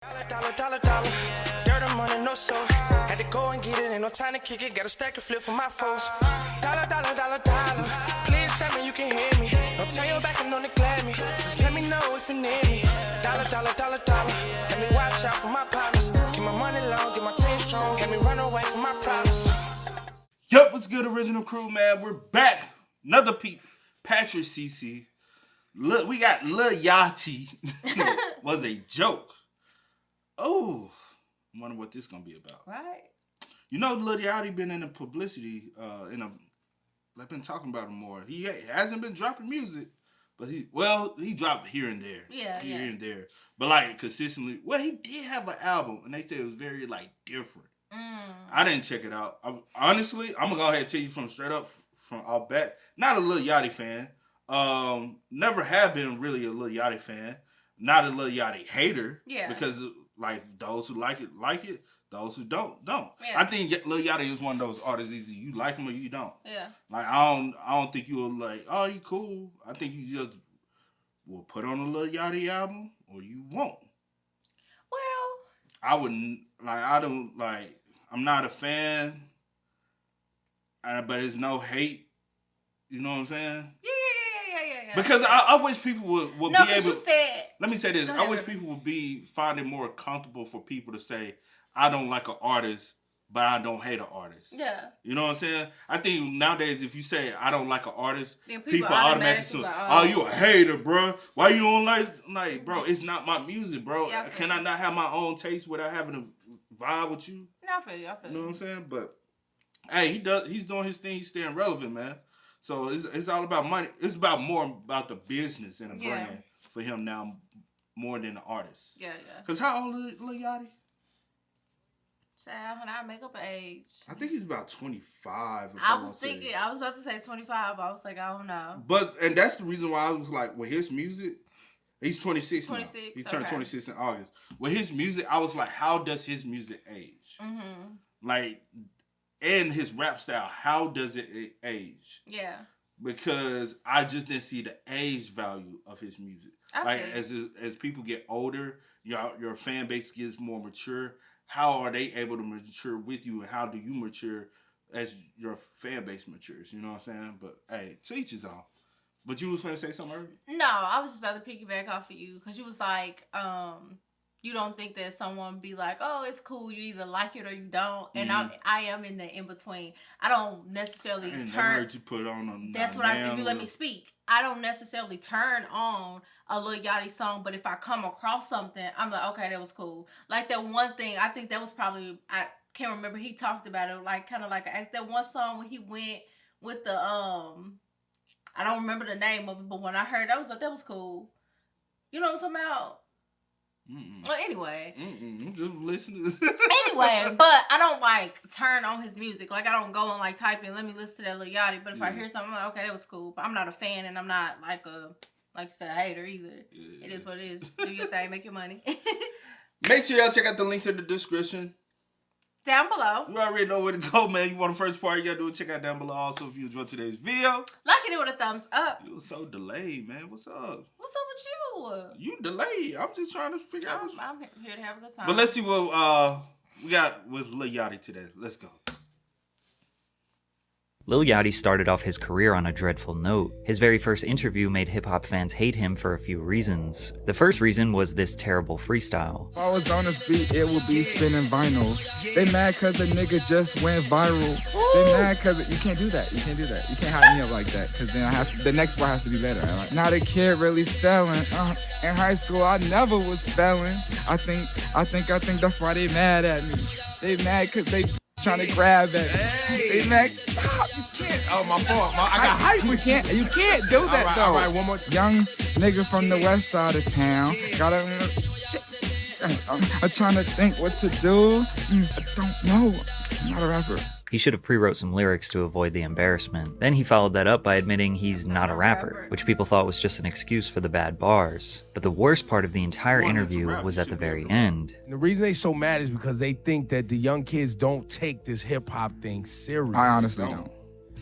Dollar. Dirt and money, no soul. Had to go and get it, ain't no time to kick it. Got a stack and flip for my foes. Dollar. Please tell me you can hear me. Don't turn your back and don't neglect me. Just let me know if you need me. Dollar. Let me watch out for my partners. Keep my money long, get my team strong. Let me run away from my problems. Yup, what's good, original crew, man? We're back. Another Patrick CC. Look, we got Lil Yachty. Was a joke. Oh, I wonder what this gonna be about. Right. You know, Lil Yachty been in the publicity. I've been talking about him more. He hasn't been dropping music, but he dropped here and there. Here and there. But like consistently. Well, he did have an album, and they said it was very like different. I didn't check it out. Honestly, I'm gonna go ahead and tell you from straight up from all back. Not a Lil Yachty fan. Never have been really a Lil Yachty fan. Not a Lil Yachty hater. Yeah. Because like those who like it. Those who don't. Yeah. I think Lil Yachty is one of those artists. Either you like him or you don't. Yeah. Like I don't think you will like. Oh, you cool. I think you just will put on a Lil Yachty album or you won't. Well, I wouldn't like. I don't like. I'm not a fan. But it's no hate. You know what I'm saying? Yeah. Because I wish people would be able. You said. Let me say this. I wish people would find it more comfortable for people to say, I don't like an artist, but I don't hate an artist. Yeah. You know what I'm saying? I think nowadays, if you say I don't like an artist, people automatically say, oh, you a hater, bro. Why you don't like, bro? It's not my music, bro. Yeah, can I not have my own taste without having a vibe with you? No, I feel you. You know what I'm saying? But hey, he's doing his thing. He's staying relevant, man. So it's all about money. It's more about the business and the brand for him now, more than the artist. Yeah. Because how old is Lil Yachty? Child, when I make up an age. I think he's about 25. I was about to say 25, but I was like, I don't know. And that's the reason why I was like, with his music, he's 26 now. He turned 26 in August. With his music, I was like, how does his music age? Mm-hmm. Like, and his rap style, how does it age? Yeah. Because I just didn't see the age value of his music. Like as people get older, your fan base gets more mature. How are they able to mature with you, and how do you mature as your fan base matures? You know what I'm saying? But hey, to each his own. But you was going to say something earlier? No, I was just about to piggyback off of you because you was like, you don't think that someone be like, oh, it's cool, you either like it or you don't. And I am in the in-between. I don't necessarily turn... never heard you put on that's what if you let me speak. I don't necessarily turn on a Lil Yachty song, but if I come across something, I'm like, okay, that was cool. Like that one thing, I think that was probably... I can't remember, he talked about it, like kind of like that one song where he went with the... I don't remember the name of it, but when I heard it, I was like, that was cool. You know what I'm talking about? Well, anyway. I'm just listening. Anyway, but I don't like turn on his music. Like I don't go and like type in, let me listen to that Lil Yachty. But if I hear something, I'm like, okay, that was cool. But I'm not a fan, and I'm not like you said, a hater either. Yeah. It is what it is. Do your thing, make your money. Make sure y'all check out the links in the description. Down below. You already know where to go, man. You want the first part, you gotta do it. Check out down below. Also, if you enjoyed today's video, like it with a thumbs up. You were so delayed, man. What's up? What's up with you? You delayed. I'm just trying to figure out. I'm here to have a good time. But let's see what we got with Lil Yachty today. Let's go. Lil Yachty started off his career on a dreadful note. His very first interview made hip-hop fans hate him for a few reasons. The first reason was this terrible freestyle. If I was on this beat, it would be spinning vinyl. They mad cause a nigga just went viral. They mad cause you can't do that. You can't hype me up like that, cause then the next bar has to be better. Like, now the kid really selling. In high school, I never was failing. I think that's why they mad at me. They mad cause they trying to grab at me. Hey, Max, stop! You can't. Oh, my fault. I got hype. You can't do that though. All right, one more. Young nigga from the west side of town. I'm trying to think what to do. I don't know. I'm not a rapper. He should have pre-wrote some lyrics to avoid the embarrassment. Then he followed that up by admitting he's not a rapper, which people thought was just an excuse for the bad bars. But the worst part of the entire interview was at the very end. And the reason they so mad is because they think that the young kids don't take this hip-hop thing serious. I honestly don't.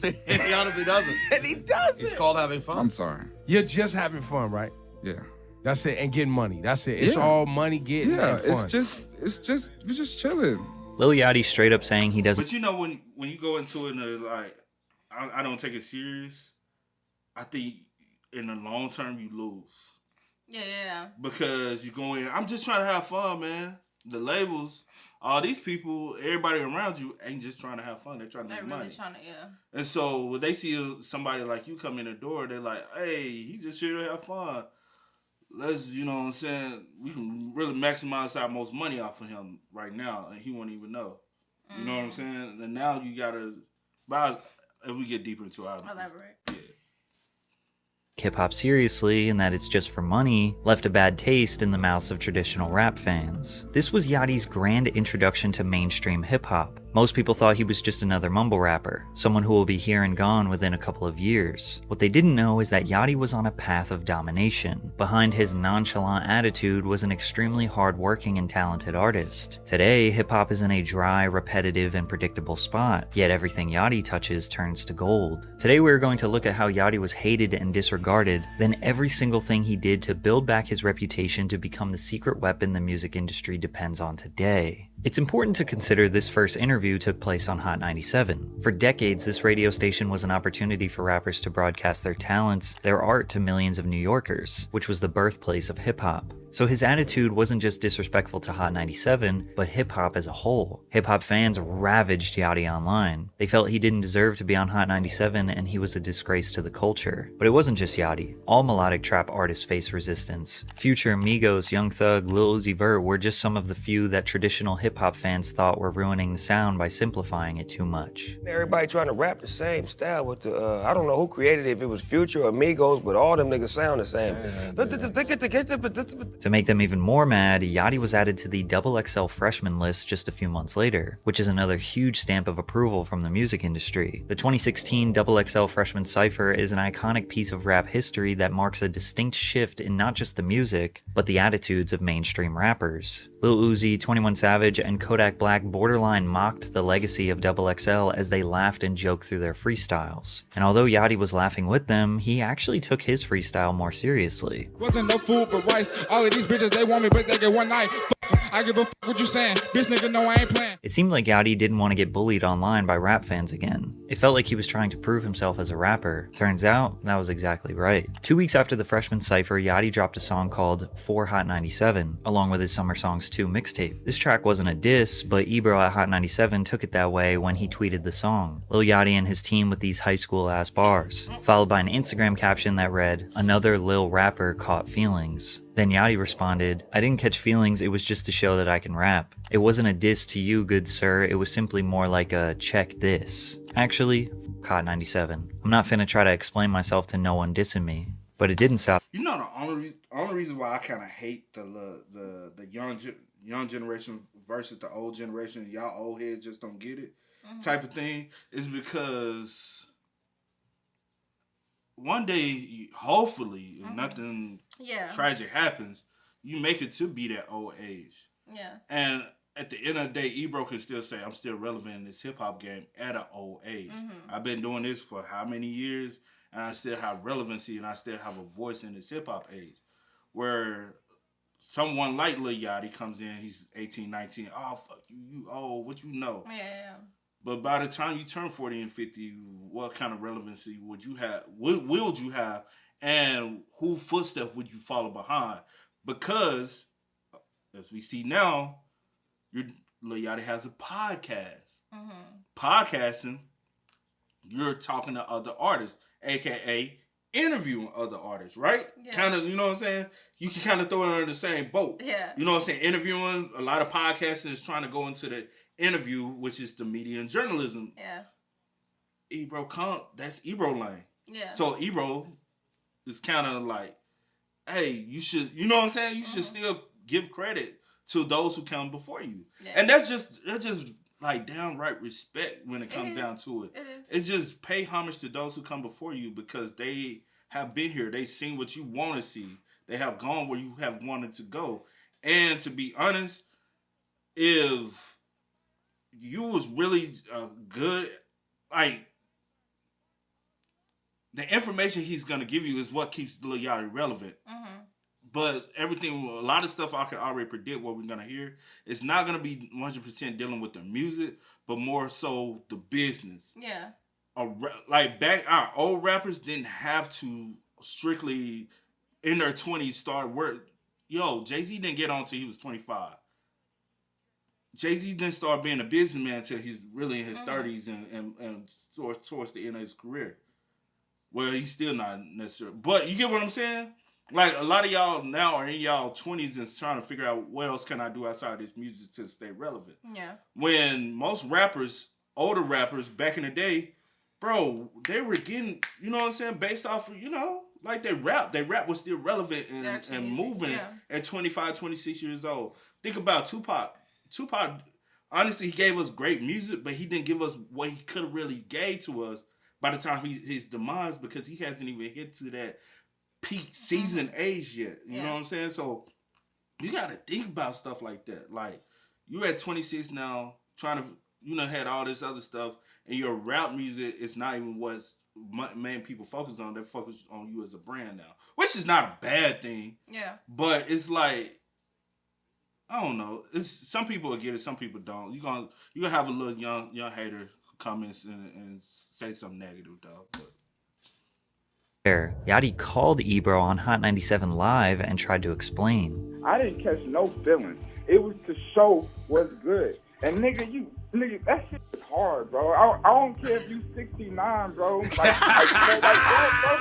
He honestly doesn't. And he doesn't. It's called having fun. I'm sorry. You're just having fun, right? Yeah. That's it, and getting money. That's it. It's all money, getting and fun. It's just chilling. Lil Yachty straight up saying he doesn't. But you know, when you go into it and like, I don't take it serious. I think in the long term you lose. Yeah. Because you go in, I'm just trying to have fun, man. The labels, all these people, everybody around you ain't just trying to have fun. They're trying to make money. And so when they see somebody like you come in the door, they're like, hey, he's just here to have fun. Let's, you know what I'm saying, we can really maximize our most money off of him right now, and he won't even know. You know what I'm saying? And now you gotta, if we get deeper into our... Elaborate. Yeah. Hip-hop seriously and that it's just for money left a bad taste in the mouths of traditional rap fans. This was Yachty's grand introduction to mainstream hip-hop. Most people thought he was just another mumble rapper, someone who will be here and gone within a couple of years. What they didn't know is that Yachty was on a path of domination. Behind his nonchalant attitude was an extremely hard-working and talented artist. Today, hip-hop is in a dry, repetitive, and predictable spot, yet everything Yachty touches turns to gold. Today we're going to look at how Yachty was hated and disregarded, then every single thing he did to build back his reputation to become the secret weapon the music industry depends on today. It's important to consider this first interview took place on Hot 97. For decades, this radio station was an opportunity for rappers to broadcast their talents, their art to millions of New Yorkers, which was the birthplace of hip-hop. So his attitude wasn't just disrespectful to Hot 97, but hip-hop as a whole. Hip-hop fans ravaged Yachty online. They felt he didn't deserve to be on Hot 97 and he was a disgrace to the culture. But it wasn't just Yachty. All melodic trap artists face resistance. Future, Migos, Young Thug, Lil Uzi Vert were just some of the few that traditional hip-hop fans thought were ruining the sound by simplifying it too much. Everybody trying to rap the same style with the, I don't know who created it, if it was Future or Migos, but all them niggas sound the same. To make them even more mad, Yachty was added to the XXL freshman list just a few months later, which is another huge stamp of approval from the music industry. The 2016 XXL freshman cypher is an iconic piece of rap history that marks a distinct shift in not just the music, but the attitudes of mainstream rappers. Lil Uzi, 21 Savage, and Kodak Black borderline mocked the legacy of XXL as they laughed and joked through their freestyles. And although Yachty was laughing with them, he actually took his freestyle more seriously. Wasn't no food but rice. All of these bitches, they want me, but they get one night. I give a f what you saying. Bitch nigga, no, I ain't playing. It seemed like Yachty didn't want to get bullied online by rap fans again. It felt like he was trying to prove himself as a rapper. Turns out, that was exactly right. 2 weeks after the freshman cypher, Yachty dropped a song called For Hot 97, along with his Summer Songs 2 mixtape. This track wasn't a diss, but Ebro at Hot 97 took it that way when he tweeted the song. Lil Yachty and his team with these high school ass bars, followed by an Instagram caption that read, "Another Lil rapper caught feelings." Then Yachty responded, "I didn't catch feelings, it was just to show that I can rap. It wasn't a diss to you, good sir, it was simply more like a check this." Actually, Hot 97. I'm not finna try to explain myself to no one dissing me, but it didn't stop. You know the only reason why I kind of hate the young generation versus the old generation, y'all old heads just don't get it type of thing, is because one day, hopefully, if nothing tragic happens, you make it to be that old age. Yeah. And at the end of the day, Ebro can still say, I'm still relevant in this hip-hop game at an old age. I've been doing this for how many years, and I still have relevancy, and I still have a voice in this hip-hop age. Where someone like Lil Yachty comes in, he's 18, 19, oh, fuck you, you old, what you know? Yeah. But by the time you turn 40 and 50, what kind of relevancy would you have? What will you have? And whose footsteps would you follow behind? Because, as we see now, Lil Yachty has a podcast. Podcasting, you're talking to other artists, a.k.a. interviewing other artists, right? Yeah. Kind of, you know what I'm saying? You can kind of throw it under the same boat. Yeah. You know what I'm saying? Interviewing, a lot of podcasters is trying to go into the interview, which is the media and journalism. Yeah. Ebro, that's Ebro lane. Yeah. So Ebro is kind of like, hey, you should, you know what I'm saying? You should still give credit to those who come before you. Yeah. And that's just like downright respect when it comes down to it. It's just pay homage to those who come before you because they have been here. They've seen what you want to see. They have gone where you have wanted to go. And to be honest, if you was really good, like, the information he's going to give you is what keeps Lil Yachty relevant. But everything, a lot of stuff I can already predict what we're going to hear. It's not going to be 100% dealing with the music, but more so the business. Yeah. Like back, our old rappers didn't have to strictly in their 20s start work. Yo, Jay-Z didn't get on until he was 25. Jay-Z didn't start being a businessman until he's really in his 30s and towards the end of his career. Well, he's still not necessarily. But you get what I'm saying? Like, a lot of y'all now are in y'all 20s and trying to figure out what else can I do outside this music to stay relevant. Yeah. When most rappers, older rappers back in the day, bro, they were getting, you know what I'm saying, based off of, you know, like they rap. Their rap was still relevant and moving at 25, 26 years old. Think about Tupac. Tupac, honestly, he gave us great music, but he didn't give us what he could have really gave to us by the time his demise, because he hasn't even hit to that peak season age yet. You know what I'm saying? So you got to think about stuff like that. Like, you at 26 now, trying to, you know, had all this other stuff, and your rap music is not even what's main people focus on. They focus on you as a brand now, which is not a bad thing. Yeah. But it's like, I don't know. It's some people will get it, some people don't. You gonna have a little young hater who comments and say something negative though. But. Yachty called Ebro on Hot 97 Live and tried to explain. I didn't catch no feelings. It was to show what's good. And nigga, that shit is hard, bro. I don't care if you 69, bro.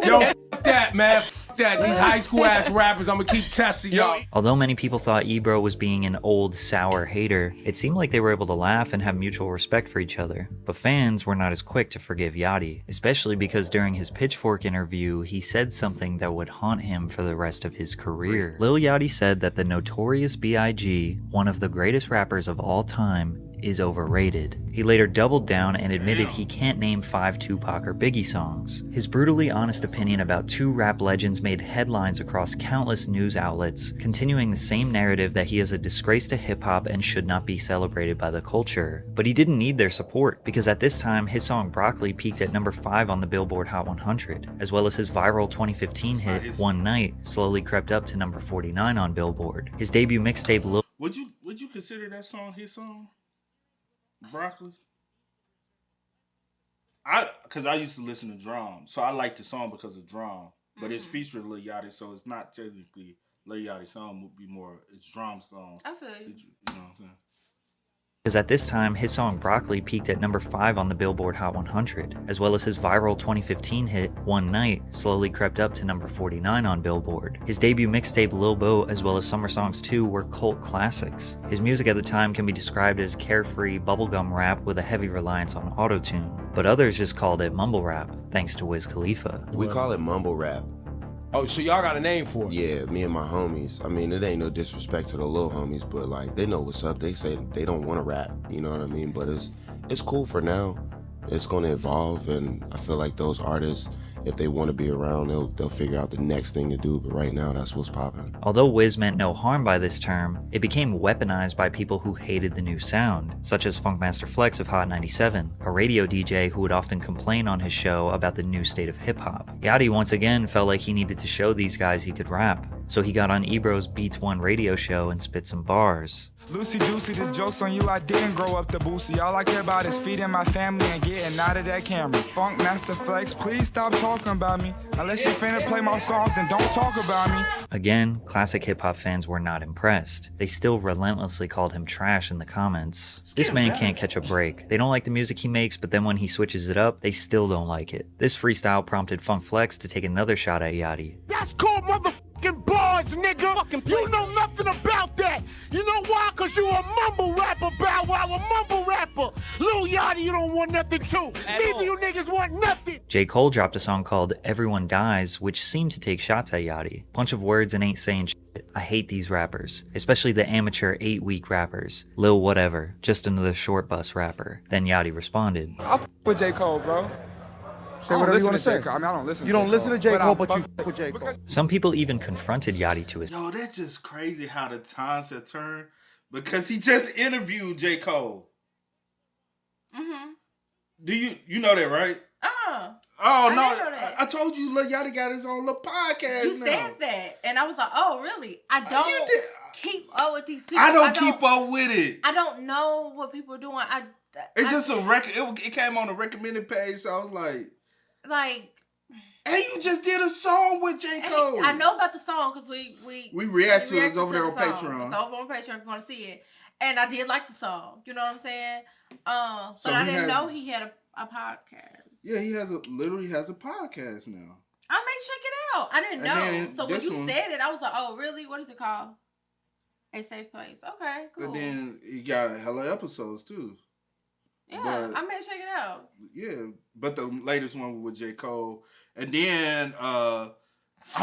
Yo, f that, man. F that. These high school ass rappers, I'm gonna keep testing y'all. Although many people thought Ebro was being an old, sour hater, it seemed like they were able to laugh and have mutual respect for each other. But fans were not as quick to forgive Yachty, especially because during his Pitchfork interview, he said something that would haunt him for the rest of his career. Lil Yachty said that the Notorious B.I.G., one of the greatest rappers of all time, is overrated. He later doubled down and admitted he can't name 5 Tupac or Biggie songs. His brutally honest opinion about 2 rap legends made headlines across countless news outlets, continuing the same narrative that he is a disgrace to hip-hop and should not be celebrated by the culture. But he didn't need their support, because at this time his song Broccoli peaked at number 5 on the Billboard Hot 100, as well as his viral 2015 hit One Night slowly crept up to number 49 on Billboard. His debut mixtape Lil... Would you consider that song his song? Broccoli? Because I used to listen to Drum, so I like the song because of Drum, but it's featuring Lil Yachty, so it's not technically Lil Yachty's song. Would be more it's Drum's song. I feel you. You know what I'm saying? Because at this time, his song Broccoli peaked at number 5 on the Billboard Hot 100, as well as his viral 2015 hit One Night slowly crept up to number 49 on Billboard. His debut mixtape Lil Bo, as well as Summer Songs 2, were cult classics. His music at the time can be described as carefree bubblegum rap with a heavy reliance on autotune, but others just called it mumble rap, thanks to Wiz Khalifa. We call it mumble rap. Oh, so y'all got a name for it? Yeah, me and my homies. I mean, it ain't no disrespect to the little homies, but like, they know what's up. They say they don't want to rap, you know what I mean? But it's cool for now. It's gonna evolve, and I feel like those artists, if they want to be around, they'll figure out the next thing to do, but right now, that's what's popping. Although Wiz meant no harm by this term, it became weaponized by people who hated the new sound, such as Funkmaster Flex of Hot 97, a radio DJ who would often complain on his show about the new state of hip-hop. Yachty once again felt like he needed to show these guys he could rap, so he got on Ebro's Beats One radio show and spit some bars. Lucy Deucey, the joke's on you, I didn't grow up the boosie. All I care about is feeding my family and getting out of that camera. Funk Master Flex, please stop talking about me. Unless you're finna play my songs, then don't talk about me. Again, classic hip-hop fans were not impressed. They still relentlessly called him trash in the comments. This man can't catch a break. They don't like the music he makes, but then when he switches it up, they still don't like it. This freestyle prompted Funk Flex to take another shot at Yachty. That's called motherfucking bars, nigga. You know nothing about that. You know why? Cause you a mumble rapper, Bow Wow, a mumble rapper. Lil Yachty, you don't want nothing too. Neither you niggas want nothing. J. Cole dropped a song called Everyone Dies, which seemed to take shots at Yachty. Bunch of words and ain't saying shit. I hate these rappers, especially the amateur 8-week rappers. Lil whatever, just another short bus rapper. Then Yachty responded. I f with J. Cole, bro. Say whatever you want to say. I mean, I don't listen. You don't listen to J. Cole, but you f with J. Cole. Some people even confronted Yachty to his... Yo, that's just crazy how the times have turned, because he just interviewed J. Cole. Mm-hmm. Do you know that, right? Oh, no. I told you Lil Yachty got his own little podcast You now. said that. And I was like, oh, really? I don't keep up with these people. I don't keep up with it. I don't know what people are doing. It's just a record. It came on the recommended page, so I was like... And you just did a song with J. Cole. I know about the song because we react to it. It's over there on Patreon. It's over on Patreon if you want to see it. And I did like the song. You know what I'm saying? But I didn't know he had a podcast. Yeah, he literally has a podcast now. I may check it out. I didn't know. So when you said it, I was like, oh, really? What is it called? A Safe Place. Okay, cool. And then he got a hella episodes too. Yeah, I may check it out. Yeah, but the latest one was with J. Cole. And then I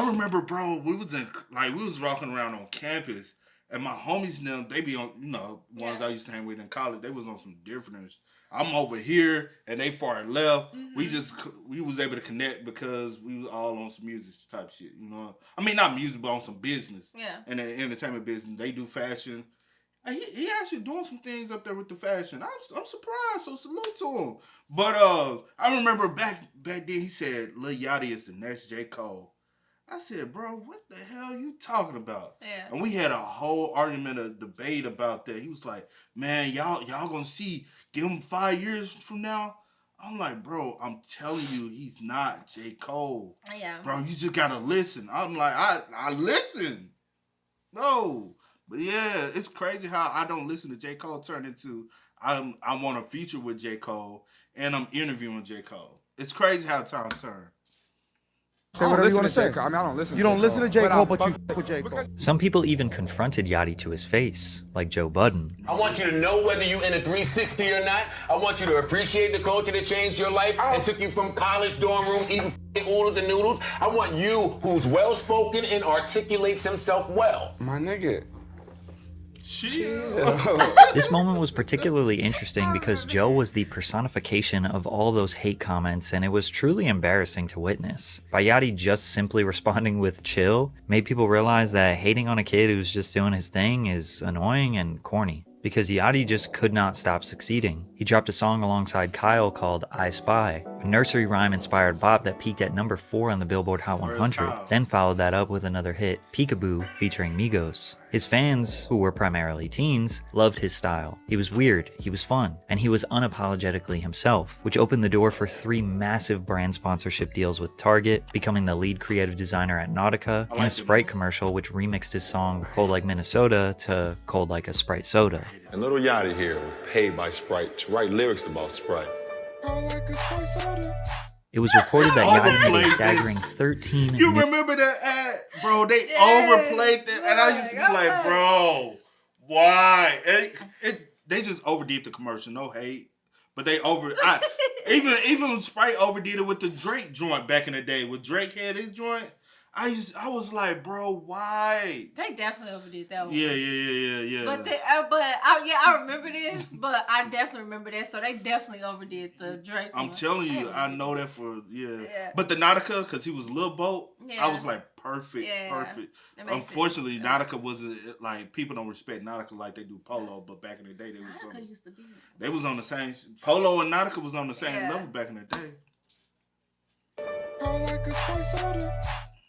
remember, bro, we was walking around on campus, and my homies now, they be on, ones I used to hang with in college, they was on some difference. I'm over here, and they far left. Mm-hmm. We was able to connect because we was all on some music type shit, I mean, not music, but on some business. Yeah. And the entertainment business, they do fashion. And he actually doing some things up there with the fashion. I'm surprised, so salute to him. But I remember back then he said Lil Yachty is the next J. Cole. I said, bro, what the hell are you talking about? Yeah. And we had a whole argument, a debate about that. He was like, man, y'all gonna see, give him 5 years from now. I'm like, bro, I'm telling you, he's not J. Cole. Yeah. Bro, you just gotta listen. I'm like, I listen. No. But yeah, it's crazy how I don't listen to J. Cole turn into I'm on a feature with J. Cole and I'm interviewing J. Cole. It's crazy how times turn. Say whatever you want to say. I mean, I don't listen. You don't listen to J. Cole, but you fuck with J. Cole. Some people even confronted Yachty to his face, like Joe Budden. I want you to know whether you in a 360 or not. I want you to appreciate the culture that changed your life and took you from college dorm rooms eating oodles and noodles. I want you who's well spoken and articulates himself well. My nigga. This moment was particularly interesting because Joe was the personification of all those hate comments, and it was truly embarrassing to witness. By Yachty just simply responding with chill made people realize that hating on a kid who's just doing his thing is annoying and corny. Because Yachty just could not stop succeeding. He dropped a song alongside Kyle called I Spy, a nursery rhyme-inspired bop that peaked at number 4 on the Billboard Hot 100, then followed that up with another hit, Peekaboo, featuring Migos. His fans, who were primarily teens, loved his style. He was weird, he was fun, and he was unapologetically himself, which opened the door for 3 massive brand sponsorship deals with Target, becoming the lead creative designer at Nautica, and a Sprite commercial which remixed his song Cold Like Minnesota to Cold Like a Sprite Soda. And Lil Yachty here was paid by Sprite to write lyrics about Sprite. It was reported that Yachty made a staggering 13 You remember that ad? Bro, they overplayed that. And I used to be like, bro, why? They just overdid the commercial. No hate. But they even Sprite overdid it with the Drake joint back in the day. When Drake had his joint, I was like, bro, why? They definitely overdid that one. Yeah. But I remember this, but I definitely remember that. So they definitely overdid the Drake one. I'm telling you, I know that for But the Nautica, because he was Lil Boat, I was like, perfect. Unfortunately, Nautica wasn't like people don't respect Nautica like they do Polo, but back in the day they was on the same. Polo and Nautica was on the same level back in the day.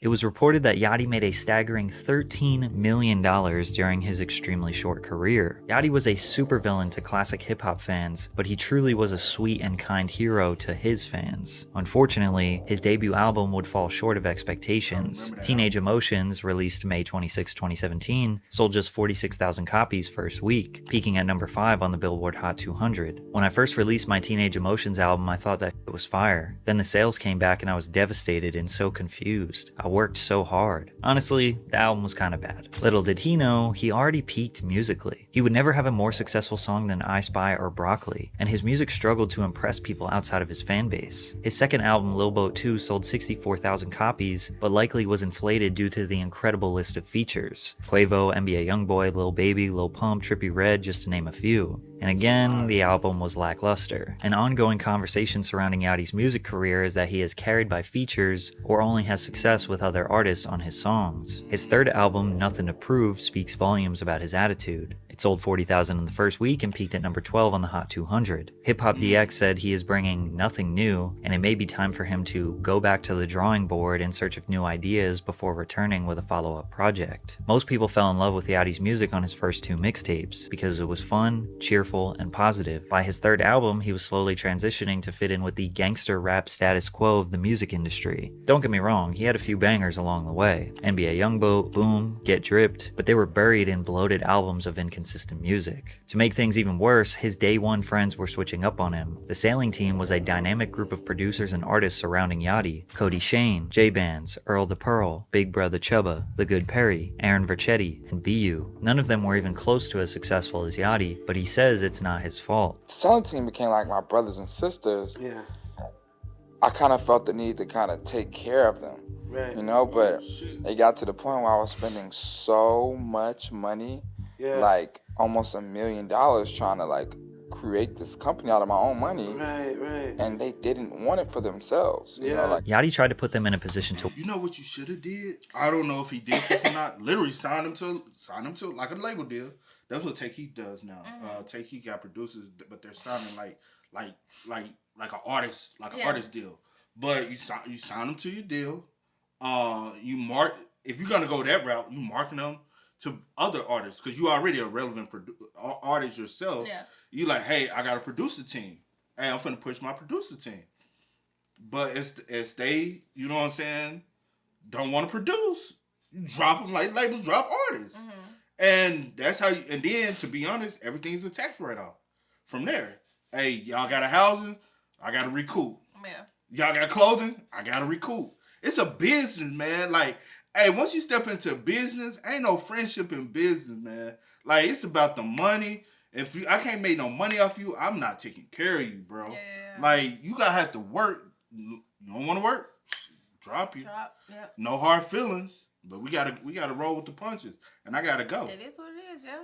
It was reported that Yachty made a staggering $13 million during his extremely short career. Yachty was a supervillain to classic hip-hop fans, but he truly was a sweet and kind hero to his fans. Unfortunately, his debut album would fall short of expectations. Teenage Emotions, released May 26, 2017, sold just 46,000 copies first week, peaking at number 5 on the Billboard Hot 200. When I first released my Teenage Emotions album, I thought that it was fire. Then the sales came back and I was devastated and so confused. I worked so hard. Honestly, the album was kinda bad. Little did he know, he already peaked musically. He would never have a more successful song than I Spy or Broccoli, and his music struggled to impress people outside of his fan base. His second album, Lil Boat 2, sold 64,000 copies, but likely was inflated due to the incredible list of features. Quavo, NBA Youngboy, Lil Baby, Lil Pump, Trippie Redd, just to name a few. And again, the album was lackluster. An ongoing conversation surrounding Yachty's music career is that he is carried by features or only has success with other artists on his songs. His third album, Nothing to Prove, speaks volumes about his attitude. It sold 40,000 in the first week and peaked at number 12 on the Hot 200. Hip Hop DX said he is bringing nothing new, and it may be time for him to go back to the drawing board in search of new ideas before returning with a follow-up project. Most people fell in love with Yachty's music on his first 2 mixtapes because it was fun, cheerful, and positive. By his 3rd album, he was slowly transitioning to fit in with the gangster rap status quo of the music industry. Don't get me wrong, he had a few bangers along the way. NBA Youngboat, Boom, Get Dripped, but they were buried in bloated albums of inconsistent music. To make things even worse, his day one friends were switching up on him. The Sailing Team was a dynamic group of producers and artists surrounding Yachty: Cody Shane, J-Bands, Earl the Pearl, Big Brother Chubba, The Good Perry, Aaron Verchetti, and BU. None of them were even close to as successful as Yachty, but he says it's not his fault. The Sailing Team became like my brothers and sisters. Yeah. I kind of felt the need to kind of take care of them, right. You know, but it got to the point where I was spending so much money, like almost $1 million trying to like create this company out of my own money. Right. And they didn't want it for themselves. You know, like Yachty tried to put them in a position to... You know what you should have did? I don't know if he did this or not. Literally sign him to like a label deal. That's what Take Heat does now. Take Heat got producers, but they're sounding like an artist, like an artist deal. But you sign them to your deal. You mark, if you're gonna go that route, you market them to other artists because you already a relevant artist yourself. Yeah. You like, hey, I got a producer team. Hey, I'm finna push my producer team. But it's they, you know what I'm saying, don't want to produce. You drop them like labels drop artists. And that's how and then, to be honest, everything's a tax write-off. From there, hey, y'all got a housing, I got to recoup. Yeah. Y'all got clothing, I got to recoup. It's a business, man. Like, hey, once you step into business, ain't no friendship in business, man. Like, it's about the money. If I can't make no money off you, I'm not taking care of you, bro. Yeah. Like, you gotta have to work. You don't want to work? Drop you. Yep. No hard feelings. But we gotta roll with the punches, and I gotta go. It is what it is, yeah.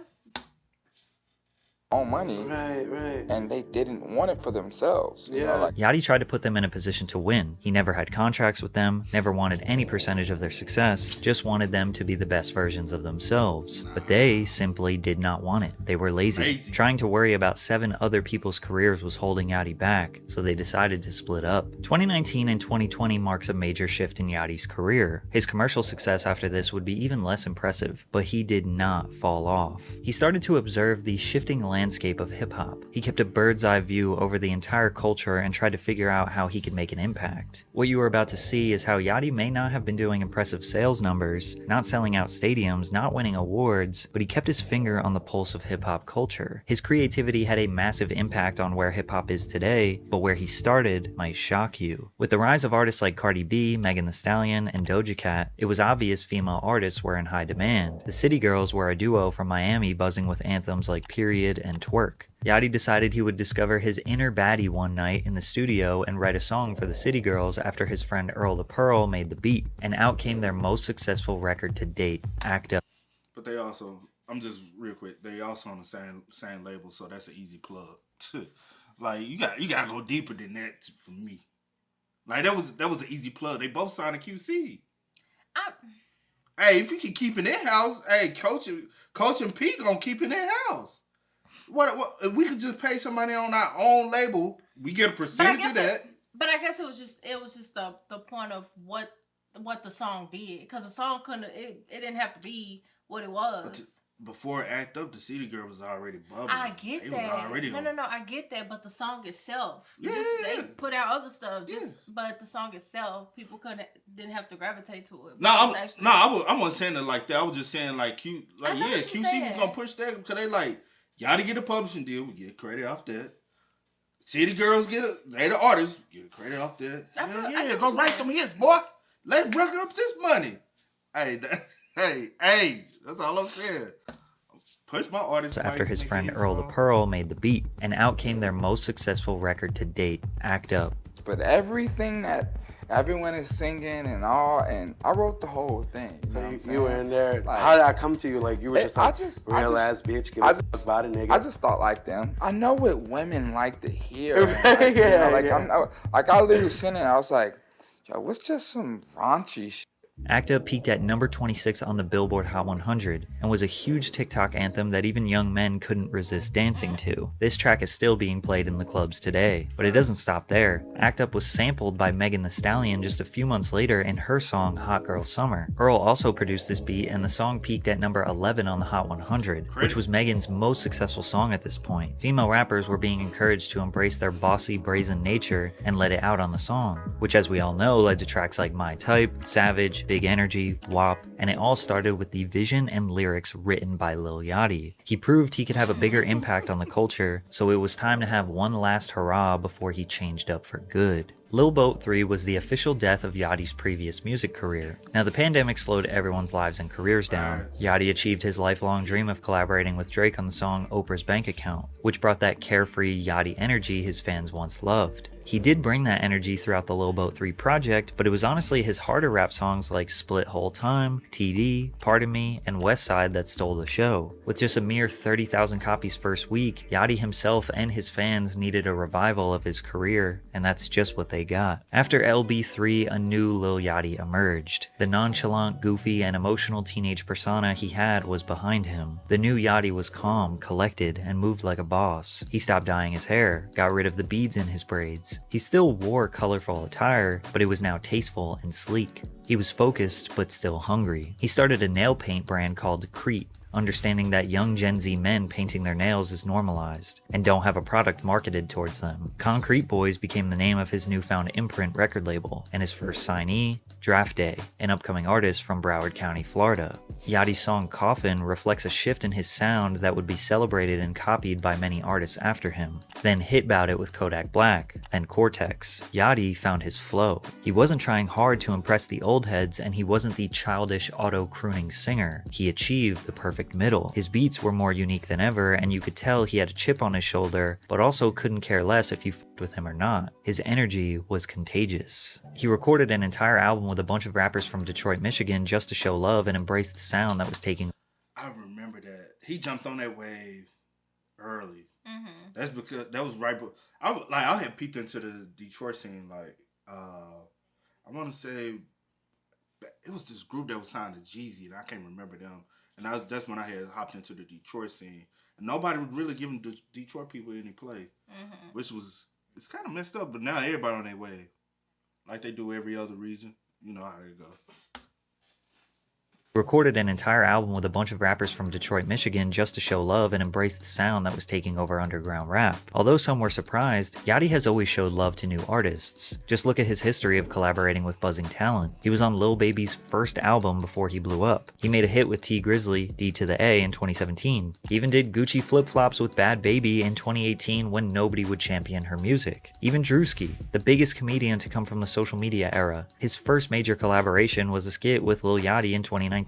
Own money, right, and they didn't want it for themselves. You know, like, Yachty tried to put them in a position to win. He never had contracts with them, never wanted any percentage of their success, just wanted them to be the best versions of themselves. But they simply did not want it. They were lazy. Trying to worry about 7 other people's careers was holding Yachty back, so they decided to split up. 2019 and 2020 marks a major shift in Yachty's career. His commercial success after this would be even less impressive, but he did not fall off. He started to observe the shifting landscape of hip-hop. He kept a bird's eye view over the entire culture and tried to figure out how he could make an impact. What you are about to see is how Yachty may not have been doing impressive sales numbers, not selling out stadiums, not winning awards, but he kept his finger on the pulse of hip-hop culture. His creativity had a massive impact on where hip-hop is today, but where he started might shock you. With the rise of artists like Cardi B, Megan Thee Stallion, and Doja Cat, it was obvious female artists were in high demand. The City Girls were a duo from Miami buzzing with anthems like Period and Twerk. Yachty decided he would discover his inner baddie one night in the studio and write a song for the City Girls after his friend Earl the Pearl made the beat, and out came their most successful record to date, Act Up. But they also, I'm just real quick, they also on the same label, so that's an easy plug. Like, you gotta go deeper than that for me. Like, that was an easy plug. They both signed a QC. Hey, if you can keep it in-house, hey, Coach and P gonna keep it in-house. What if we could just pay somebody on our own label, we get a percentage of that. But I guess it was just the point of what the song did, because the song it didn't have to be what it was. But before Act Up, the City Girl was already bubbling. I get that. No, I get that. But the song itself, they put out other stuff. But the song itself, people didn't have to gravitate to it. I wasn't saying it like that. I was just saying like QC was gonna push that because they like. Y'all to get a publishing deal, we get credit off that. City Girls they the artists, get a credit off that. Hell yeah, go write them hits, boy. Let's rug up this money. Hey, that's all I'm saying. Push my artists. After his friend Earl the Pearl made the beat, and out came their most successful record to date, Act Up. But everything that everyone is singing and all, and I wrote the whole thing. So you were in there. Like, how did I come to you? Like, you were just like, real ass bitch, get a fuck about it, nigga. I just thought like them. I know what women like to hear. Like, I literally sitting there, I was like, yo, what's just some raunchy shit Act Up peaked at number 26 on the Billboard Hot 100 and was a huge TikTok anthem that even young men couldn't resist dancing to. This track is still being played in the clubs today, but it doesn't stop there. Act Up was sampled by Megan Thee Stallion just a few months later in her song Hot Girl Summer. Earl also produced this beat, and the song peaked at number 11 on the Hot 100, which was Megan's most successful song at this point. Female rappers were being encouraged to embrace their bossy, brazen nature and let it out on the song, which, as we all know, led to tracks like My Type, Savage, Big Energy, WAP, and it all started with the vision and lyrics written by Lil Yachty. He proved he could have a bigger impact on the culture, so it was time to have one last hurrah before he changed up for good. Lil Boat 3 was the official death of Yachty's previous music career. Now, the pandemic slowed everyone's lives and careers down. Yachty achieved his lifelong dream of collaborating with Drake on the song Oprah's Bank Account, which brought that carefree Yachty energy his fans once loved. He did bring that energy throughout the Lil Boat 3 project, but it was honestly his harder rap songs like Split Whole Time, TD, Pardon Me, and Westside that stole the show. With just a mere 30,000 copies first week, Yachty himself and his fans needed a revival of his career, and that's just what they got. After LB3, a new Lil Yachty emerged. The nonchalant, goofy, and emotional teenage persona he had was behind him. The new Yachty was calm, collected, and moved like a boss. He stopped dyeing his hair, got rid of the beads in his braids. He still wore colorful attire, but it was now tasteful and sleek. He was focused, but still hungry. He started a nail paint brand called Crete, understanding that young Gen Z men painting their nails is normalized, and don't have a product marketed towards them. Concrete Boys became the name of his newfound imprint record label, and his first signee, Draft Day, an upcoming artist from Broward County, Florida. Yachty's song Coffin reflects a shift in his sound that would be celebrated and copied by many artists after him. Then Hit Bout It with Kodak Black, then Cortex. Yachty found his flow. He wasn't trying hard to impress the old heads, and he wasn't the childish auto-crooning singer. He achieved the perfect middle. His beats were more unique than ever, and you could tell he had a chip on his shoulder, but also couldn't care less if you f***ed with him or not. His energy was contagious. He recorded an entire album with a bunch of rappers from Detroit, Michigan just to show love and embrace the sound that was taking. I remember that. He jumped on that wave early. That's because that was right, but I had peeped into the Detroit scene, like, I want to say it was this group that was signed to Jeezy, and I can't remember them. And that's when I had hopped into the Detroit scene. And nobody was really giving the Detroit people any play, which was, it's kind of messed up, but now everybody on their way. Like they do every other region. You know how they go. Recorded an entire album with a bunch of rappers from Detroit, Michigan just to show love and embrace the sound that was taking over underground rap. Although some were surprised, Yachty has always showed love to new artists. Just look at his history of collaborating with buzzing talent. He was on Lil Baby's first album before he blew up. He made a hit with T Grizzly, D to the A in 2017. He even did Gucci flip-flops with Bad Baby in 2018 when nobody would champion her music. Even Drewski, the biggest comedian to come from the social media era, his first major collaboration was a skit with Lil Yachty in 2019.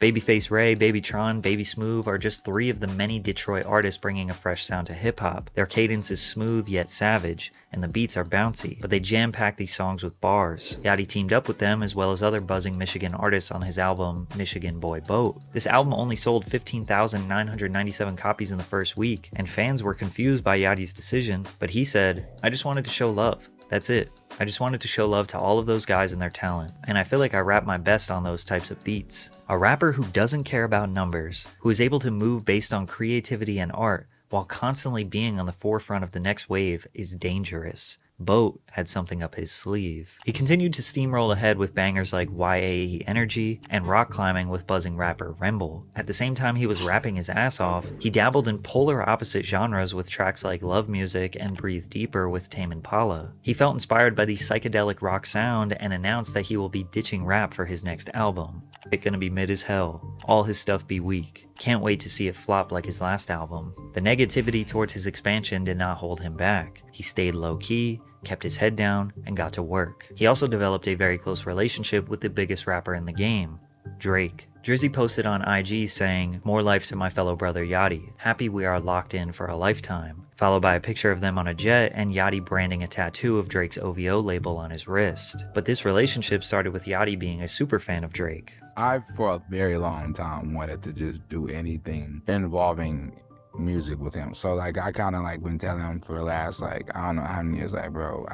Babyface Ray, Baby Tron, Baby Smooth are just three of the many Detroit artists bringing a fresh sound to hip-hop. Their cadence is smooth yet savage, and the beats are bouncy, but they jam-pack these songs with bars. Yachty teamed up with them as well as other buzzing Michigan artists on his album Michigan Boy Boat. This album only sold 15,997 copies in the first week, and fans were confused by Yachty's decision, but he said, "I just wanted to show love. That's it. I just wanted to show love to all of those guys and their talent, and I feel like I rap my best on those types of beats." A rapper who doesn't care about numbers, who is able to move based on creativity and art, while constantly being on the forefront of the next wave is dangerous. Boat had something up his sleeve. He continued to steamroll ahead with bangers like YAE Energy and rock climbing with buzzing rapper Remble. At the same time he was rapping his ass off, he dabbled in polar opposite genres with tracks like Love Music and Breathe Deeper with Tame Impala. He felt inspired by the psychedelic rock sound and announced that he will be ditching rap for his next album. It's gonna be mid as hell. All his stuff be weak. Can't wait to see it flop like his last album. The negativity towards his expansion did not hold him back. He stayed low-key, kept his head down, and got to work. He also developed a very close relationship with the biggest rapper in the game, Drake. Drizzy posted on IG saying, "More life to my fellow brother Yachty. Happy we are locked in for a lifetime." Followed by a picture of them on a jet and Yachty branding a tattoo of Drake's OVO label on his wrist. But this relationship started with Yachty being a super fan of Drake. I, for a very long time, wanted to just do anything involving music with him. So like I kind of like been telling him for the last like I don't know how many years, like, bro,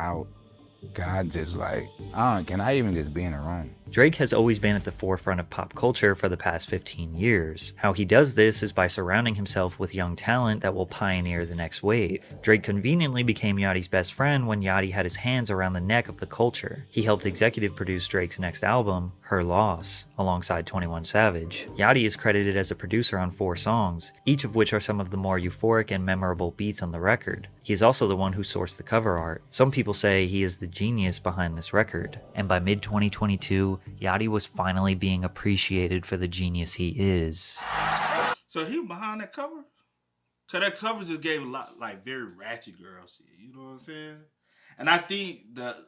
can I just like can I even just be in a room? Drake has always been at the forefront of pop culture for the past 15 years. How he does this is by surrounding himself with young talent that will pioneer the next wave. Drake conveniently became Yachty's best friend when Yachty had his hands around the neck of the culture. He helped executive produce Drake's next album, Her Loss, alongside 21 Savage. Yachty is credited as a producer on 4 songs, each of which are some of the more euphoric and memorable beats on the record. He is also the one who sourced the cover art. Some people say he is the genius behind this record. And by mid-2022, Yachty was finally being appreciated for the genius he is. So he behind that cover? Cause that cover just gave a lot, like, very ratchet girl shit. You know what I'm saying? And I think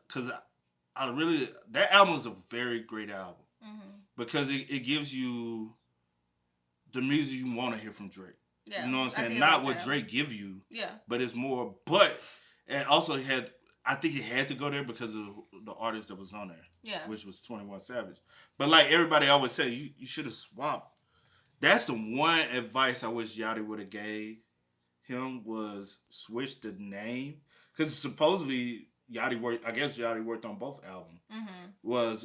cause I really, that album is a very great album. Mm-hmm. Because it gives you the music you want to hear from Drake. Yeah, you know what I'm saying? Not what Drake give you. Yeah. But it's more, and also I think it had to go there because of the artist that was on there. Yeah. Which was 21 Savage. But like everybody always say, you should have swapped. That's the one advice I wish Yachty would have gave him was switch the name. Because supposedly Yachty worked on both albums. Mm-hmm. Was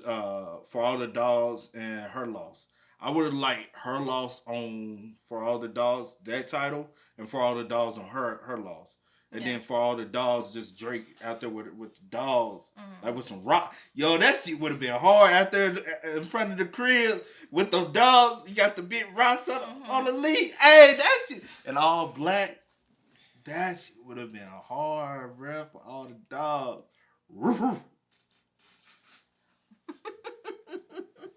For All the Dogs and Her Loss. I would have liked Her Loss on For All the Dogs, that title, and For All the Dogs on Her Loss. And then For All the Dogs, just Drake out there with the dogs, like with some rock. Yo, that shit would have been hard out there in front of the crib with those dogs. You got the big rocks on the lead. Hey, that shit. And all black. That shit would have been hard, bro, for all the dogs. Roof, roof.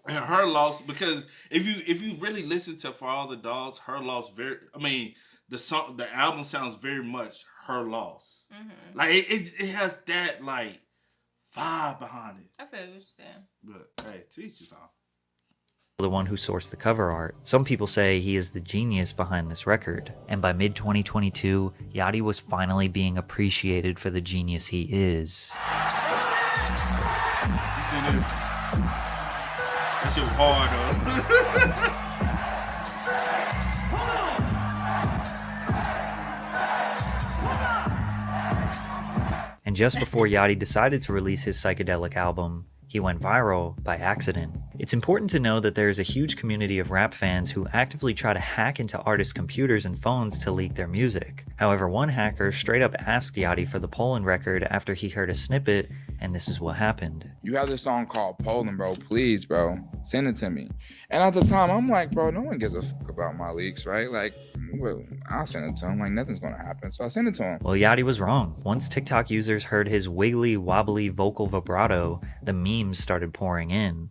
And Her Loss, because if you really listen to For All the Dogs, Her Loss the album sounds very much Her Loss. Mm-hmm. Like it has that like vibe behind it. I feel what you're saying. But hey, teach his own. The one who sourced the cover art. Some people say he is the genius behind this record. And by mid-2022, Yachty was finally being appreciated for the genius he is. You see this? That shit was hard though. And just before Yachty decided to release his psychedelic album, he went viral by accident. It's important to know that there is a huge community of rap fans who actively try to hack into artists' computers and phones to leak their music. However, one hacker straight up asked Yachty for the Poland record after he heard a snippet, and this is what happened. You have this song called Poland, bro. Please, bro, send it to me. And at the time, I'm like, bro, no one gives a fuck about my leaks, right? Like, well, I'll send it to him. Like, nothing's gonna happen. So I send it to him. Well, Yachty was wrong. Once TikTok users heard his wiggly, wobbly vocal vibrato, the memes started pouring in.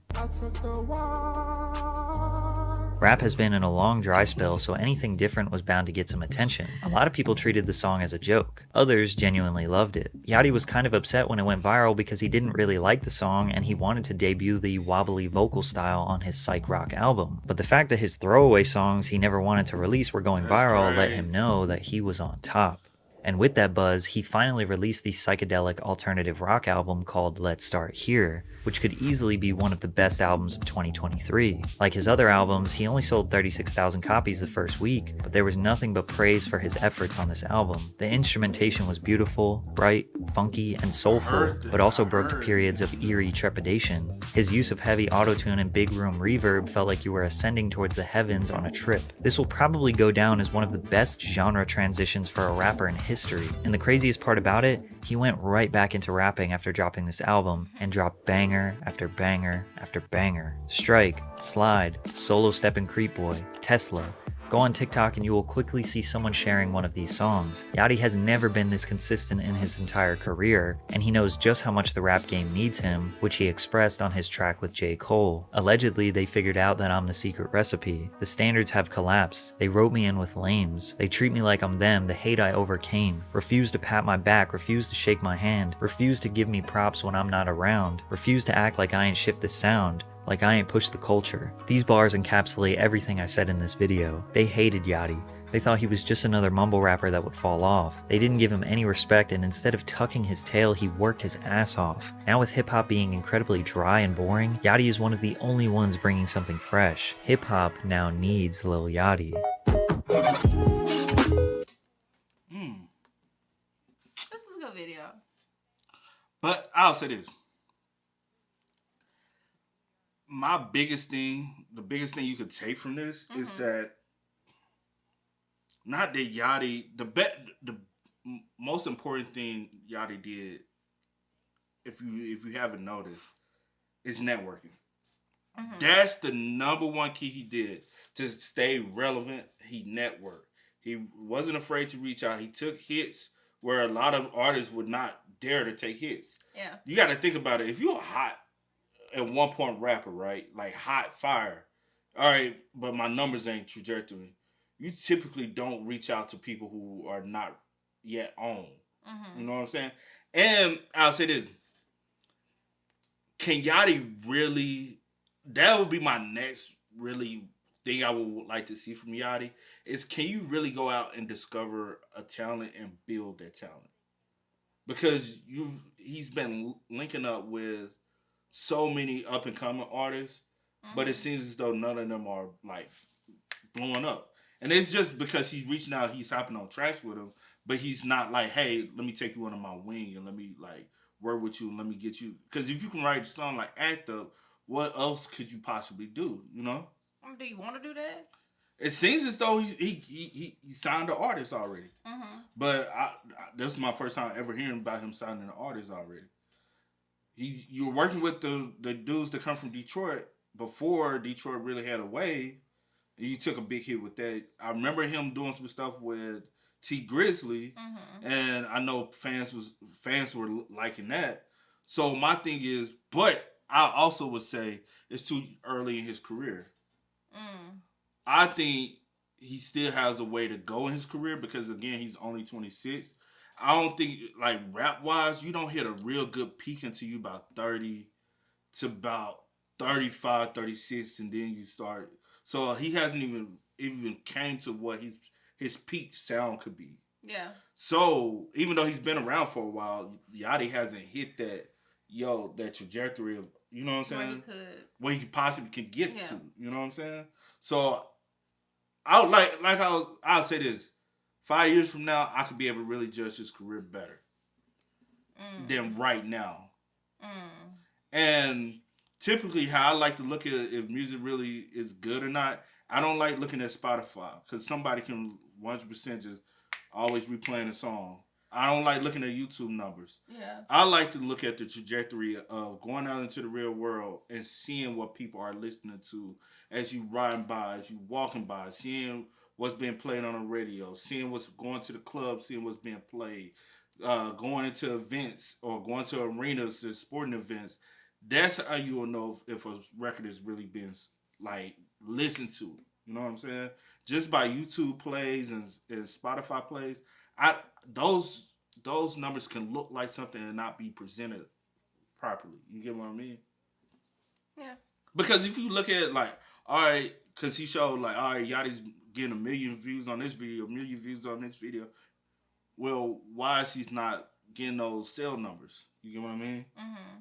Rap has been in a long dry spell, so anything different was bound to get some attention. A lot of people treated the song as a joke. Others genuinely loved it. Yachty was kind of upset when it went viral because he didn't really like the song and he wanted to debut the wobbly vocal style on his psych rock album. But the fact that his throwaway songs he never wanted to release were going viral let him know that he was on top. And with that buzz, he finally released the psychedelic alternative rock album called Let's Start Here, which could easily be one of the best albums of 2023. Like his other albums, he only sold 36,000 copies the first week, but there was nothing but praise for his efforts on this album. The instrumentation was beautiful, bright, funky, and soulful, but also broke to periods of eerie trepidation. His use of heavy autotune and big room reverb felt like you were ascending towards the heavens on a trip. This will probably go down as one of the best genre transitions for a rapper in history. And the craziest part about it, he went right back into rapping after dropping this album and dropped banger after banger after banger. Strike, Slide, Solo Step and Creep Boy, Tesla. Go on TikTok and you will quickly see someone sharing one of these songs. Yachty has never been this consistent in his entire career, and he knows just how much the rap game needs him, which he expressed on his track with J. Cole. Allegedly, they figured out that I'm the secret recipe. The standards have collapsed. They wrote me in with lames. They treat me like I'm them, the hate I overcame. Refuse to pat my back, refuse to shake my hand, refuse to give me props when I'm not around, refuse to act like I ain't shift the sound, like I ain't pushed the culture. These bars encapsulate everything I said in this video. They hated Yachty. They thought he was just another mumble rapper that would fall off. They didn't give him any respect, and instead of tucking his tail, he worked his ass off. Now with hip-hop being incredibly dry and boring, Yachty is one of the only ones bringing something fresh. Hip-hop now needs Lil Yachty. This is a good video. But I'll say this. My biggest thing, the biggest thing you could take from this is that not that Yachty, the most important thing Yachty did, if you haven't noticed, is networking. That's the number one key he did to stay relevant. He networked. He wasn't afraid to reach out. He took hits where a lot of artists would not dare to take hits. Yeah. You got to think about it. If you're a hot, at one point rapper, right? Like hot fire. All right, but my numbers ain't trajectory. You typically don't reach out to people who are not yet on. You know what I'm saying? And I'll say this. Can Yachty really... That would be my next really thing I would like to see from Yachty is can you really go out and discover a talent and build that talent? Because he's been linking up with so many up and coming artists, but it seems as though none of them are like blowing up. And it's just because he's reaching out, he's hopping on tracks with them, but he's not like, hey, let me take you under my wing and let me like work with you and let me get you. Because if you can write a song like Act Up, what else could you possibly do? You know? Do you want to do that? It seems as though he signed an artist already. But this is my first time ever hearing about him signing an artist already. You're working with the dudes that come from Detroit before Detroit really had a wave. And you took a big hit with that. I remember him doing some stuff with T Grizzly, and I know fans were liking that. So my thing is, but I also would say it's too early in his career. I think he still has a way to go in his career because, again, he's only 26. I don't think, like, rap-wise, you don't hit a real good peak until you about 30 to about 35, 36, and then you start. So he hasn't even came to what his peak sound could be. Yeah. So even though he's been around for a while, Yachty hasn't hit that trajectory of, you know what I'm saying? Where he possibly can get to. You know what I'm saying? So I would I'll say this. 5 years from now, I could be able to really judge his career better than right now. And typically how I like to look at if music really is good or not, I don't like looking at Spotify because somebody can 100% just always replaying a song. I don't like looking at YouTube numbers. Yeah. I like to look at the trajectory of going out into the real world and seeing what people are listening to as you riding by, as you walking by, seeing what's being played on the radio, seeing what's going to the club, seeing what's being played, going into events or going to arenas and sporting events. That's how you will know if a record is really being like listened to. You know what I'm saying? Just by YouTube plays and Spotify plays, those numbers can look like something and not be presented properly. You get what I mean? Yeah. Because if you look at it like, all right, because he showed like, all right, Yachty's getting 1 million views on this video, 1 million views on this video. Well, why is he not getting those sales numbers? You get what I mean?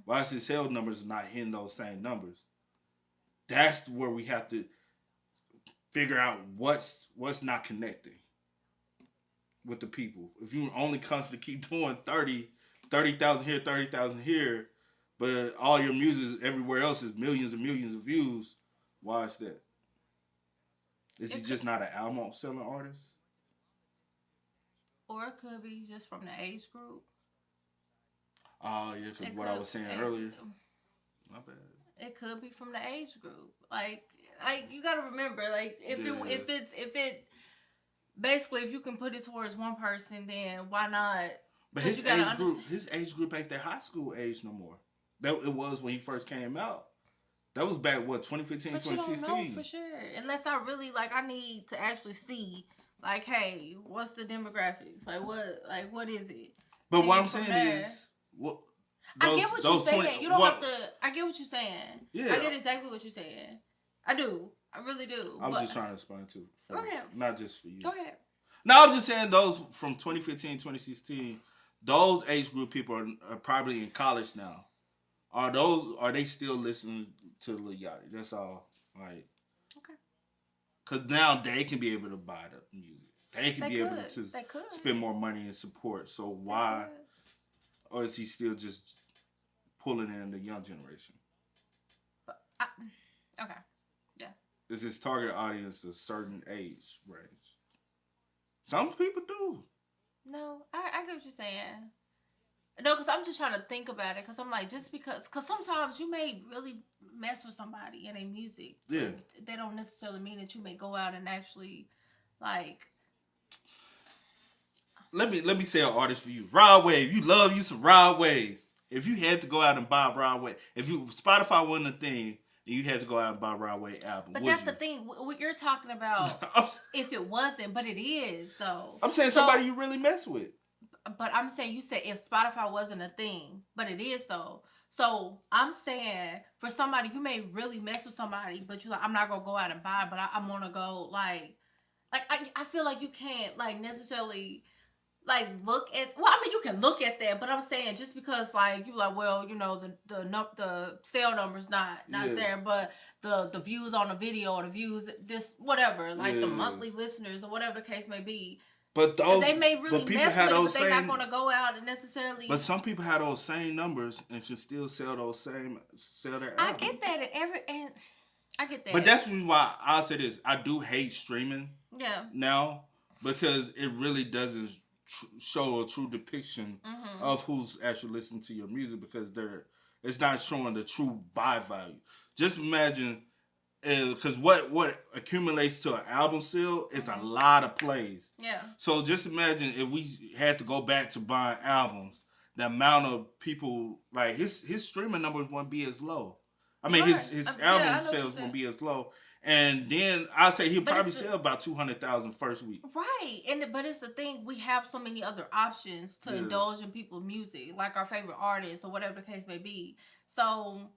Why is his sales numbers not hitting those same numbers? That's where we have to figure out what's not connecting with the people. If you only constantly keep doing 30,000 here, 30,000 here, but all your music everywhere else is millions and millions of views, why is that? Is he just not an album selling artist? Or it could be just from the age group. Oh, yeah, because what I was saying earlier. My bad. It could be from the age group. Like you got to remember, like, if it basically, if you can put it towards one person, then why not? But his age group ain't that high school age no more. That it was when he first came out. That was back, 2015, but 2016? You don't know for sure. Unless I really, I need to actually see, hey, what's the demographics? What is it? But what I'm saying is, I get what you're saying. You don't have to, I get what you're saying. Yeah. I get exactly what you're saying. I do. I really do. I was just trying to explain too. Go ahead. Not just for you. Go ahead. No, I'm just saying those from 2015, 2016, those age group people are probably in college now. Are they still listening to Lil Yachty? That's all. Okay. Because now they can be able to buy the music. They can be able to spend more money and support. So why? Or is he still just pulling in the young generation? Okay. Yeah. Is his target audience a certain age range? Some people do. No, I get what you're saying. No, because I'm just trying to think about it. Because I'm like, just because sometimes you may really mess with somebody in their music. Yeah. They don't necessarily mean that you may go out and actually, like. Let me say an artist for you. Rod Wave. You love you some Rod Wave. If you had to go out and buy Rod Wave, if you Spotify wasn't a thing, and you had to go out and buy Rod Wave album. But that's the thing. What you're talking about, if it wasn't, but it is though. I'm saying somebody you really mess with. But I'm saying you said if Spotify wasn't a thing, but it is though. So I'm saying for somebody, you may really mess with somebody, but you're like, I'm not gonna go out and buy it, but I'm gonna go like I feel like you can't like necessarily like look at. Well, I mean you can look at that, but I'm saying just because like you like, well, you know the sale number's not there, but the views on the video or the views this whatever like the monthly listeners or whatever the case may be. But those, they may really mess with it, but they're not going to go out and necessarily. But some people have those same numbers and can still sell their album. I get that, and I get that. But that's why I'll say this: I do hate streaming. Yeah. Now because it really doesn't show a true depiction of who's actually listening to your music because it's not showing the true buy value. Just imagine. Because what accumulates to an album sale is a lot of plays. Yeah. So just imagine if we had to go back to buying albums, the amount of people like his streaming numbers won't be as low. I mean his album sales won't be as low, and then I'd say he'll probably sell about 200,000 first week. Right, but it's the thing we have so many other options to indulge in people's music, like our favorite artists or whatever the case may be. So.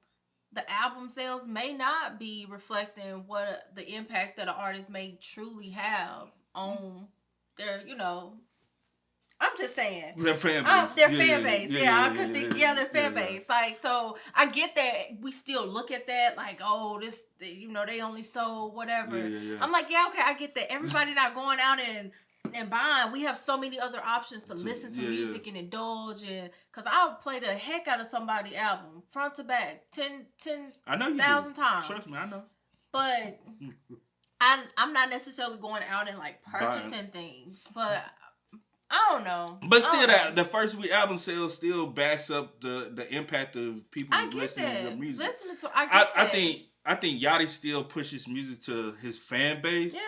The album sales may not be reflecting what the impact that an artist may truly have on their, I'm just saying. Their fan base. Their fan base. I could think, their fan base. Like, so I get that we still look at that like, oh, this, they only sold whatever. I'm like, okay, I get that. Everybody not going out and buying. We have so many other options to listen to music and indulge in. Because I'll play the heck out of somebody's album, front to back, 10,000 times. Trust me, I know. But I'm not necessarily going out and like purchasing things. But I don't know. But still, the first week album sales still backs up the impact of people listening to your music. I think Yachty still pushes music to his fan base. Yeah.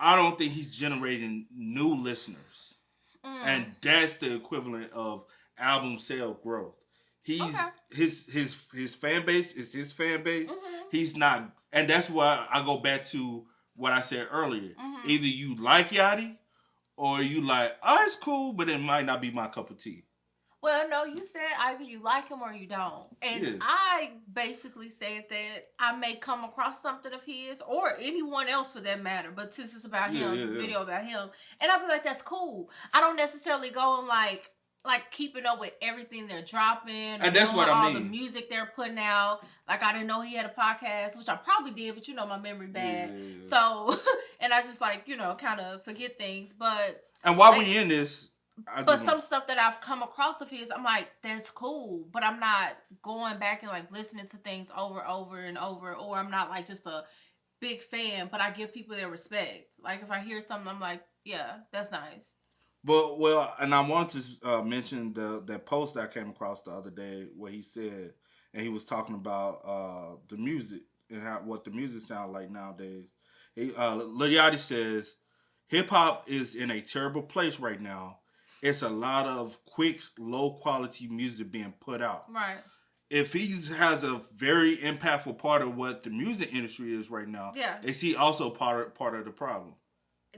I don't think he's generating new listeners. And that's the equivalent of album sale growth. He's his fan base is his fan base. He's not, and that's why I go back to what I said earlier. Either you like Yachty or you like, oh, it's cool, but it might not be my cup of tea. Well, no, you said either you like him or you don't. And I basically said that I may come across something of his or anyone else for that matter. But since it's about him, this video about him. And I'll be like, that's cool. I don't necessarily go and like keeping up with everything they're dropping. And that's what I mean. All the music they're putting out. Like, I didn't know he had a podcast, which I probably did, but my memory bad. Yeah. So, and I just like, kind of forget things. But. And while we in this. But some stuff that I've come across of his, I'm like, that's cool. But I'm not going back and like listening to things over and over. Or I'm not like just a big fan, but I give people their respect. Like if I hear something, I'm like, yeah, that's nice. But and I want to mention that post I came across the other day where he said, and he was talking about the music and what the music sounds like nowadays. Lil Yachty says, hip hop is in a terrible place right now. It's a lot of quick, low-quality music being put out. Right. If he has a very impactful part of what the music industry is right now, is he also part of the problem?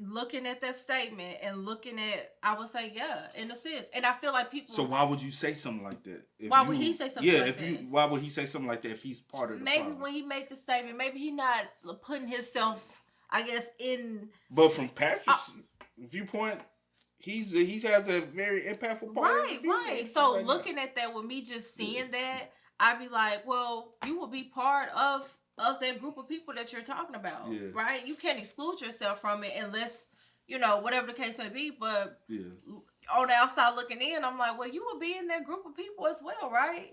Looking at that statement and looking at, I would say, in a sense. And I feel like people... So why would you say something like that? Why would he say something like that? Why would he say something like that if he's part of the problem? Maybe when he made the statement, maybe he's not putting himself, I guess, in... But from Patrick's viewpoint... He has a very impactful part. Right. So looking at that, with me just seeing that, I'd be like, well, you will be part of that group of people that you're talking about, right? You can't exclude yourself from it unless, whatever the case may be. But on the outside looking in, I'm like, well, you will be in that group of people as well, right?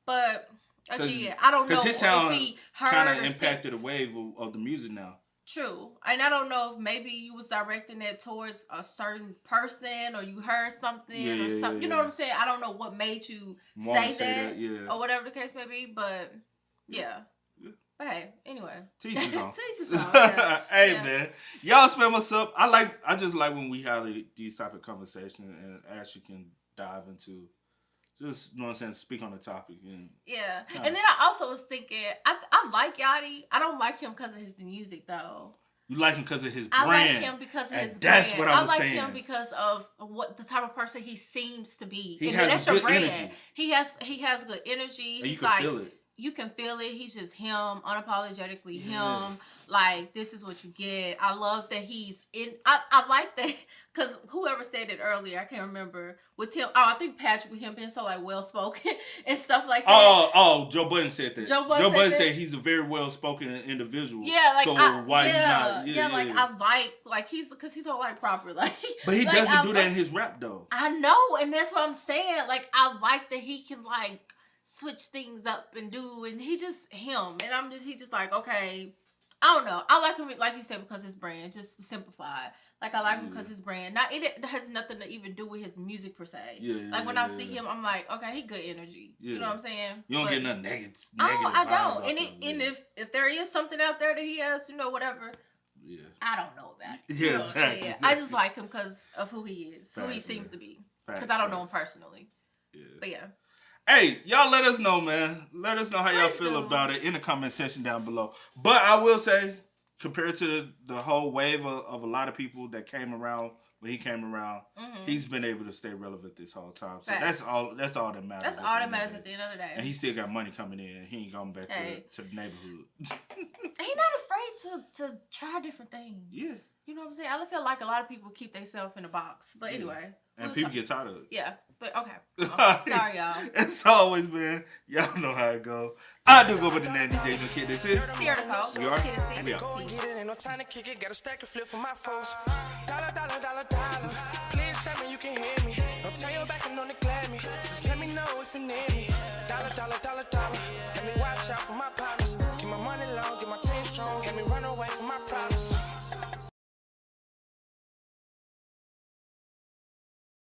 But Okay, I don't know his sound if he heard kind of or impacted the wave of the music now. True. And I don't know if maybe you was directing it towards a certain person or you heard something or something. You know what I'm saying? I don't know what made you say that or whatever the case may be, but yeah. But hey, anyway. Teach us all. Teach us all. Yeah. Hey, man. Y'all spam us up. I just like when we have these type of conversations and Ashley can dive into just, you know what I'm saying, speak on the topic. And and then I also was thinking, I like Yachty. I don't like him because of his music, though. You like him because of his brand. I like him because of his that's brand. What I was like saying. him because of what the type of person he seems to be. He and has that's good your brand. energy. He has good energy. And He's you can feel it. You can feel it. He's just him, unapologetically him. Like, this is what you get. I love that he's in. I like that because whoever said it earlier, I can't remember. With him, I think Patrick, with him being so like well spoken and stuff like that. Oh, Joe Budden said that. Joe Budden said he's a very well spoken individual. Yeah, like so why not? Yeah, like I like he's because he's so like proper like. But he doesn't do that in his rap though. I know, and that's what I'm saying. Like I like that he can like switch things up and do, and he just him, and he just like okay. I don't know. I like him, like you said, because his brand, just simplified. Like, I like him because his brand. Now, it has nothing to even do with his music, per se. When I see him, I'm like, okay, he good energy. You know what I'm saying? You don't get nothing negative. I don't. And if there is something out there that he has, whatever, I don't know about it. You know what I'm saying? I just like him because of who he is, who he seems to be. Because I don't know him personally. But yeah. Hey, y'all let us know, man. Let us know how y'all feel about it in the comment section down below. But I will say, compared to the whole wave of a lot of people that came around when he came around, he's been able to stay relevant this whole time. So that's all that matters. That's all that matters at the end of the day. And he still got money coming in. He ain't going back to the neighborhood. He's not afraid to try different things. Yeah. You know what I'm saying? I feel like a lot of people keep themselves in a box. But anyway. And people get tired of it. Yeah. But okay. Sorry, y'all. It's always been, y'all know how it goes. I do go with the name DJ No Kid. That's it. Sierra Nicole. We are. We are. Go and get it, ain't no time to kick it. Got a stack of flip for my folks. Dollar. Please tell me you can hear me. Don't turn your back and don't neglect me. Just let me know if you need me. Dollar. Let me watch out for my partners. Keep my money low, get my team strong. Let me run away from my problems.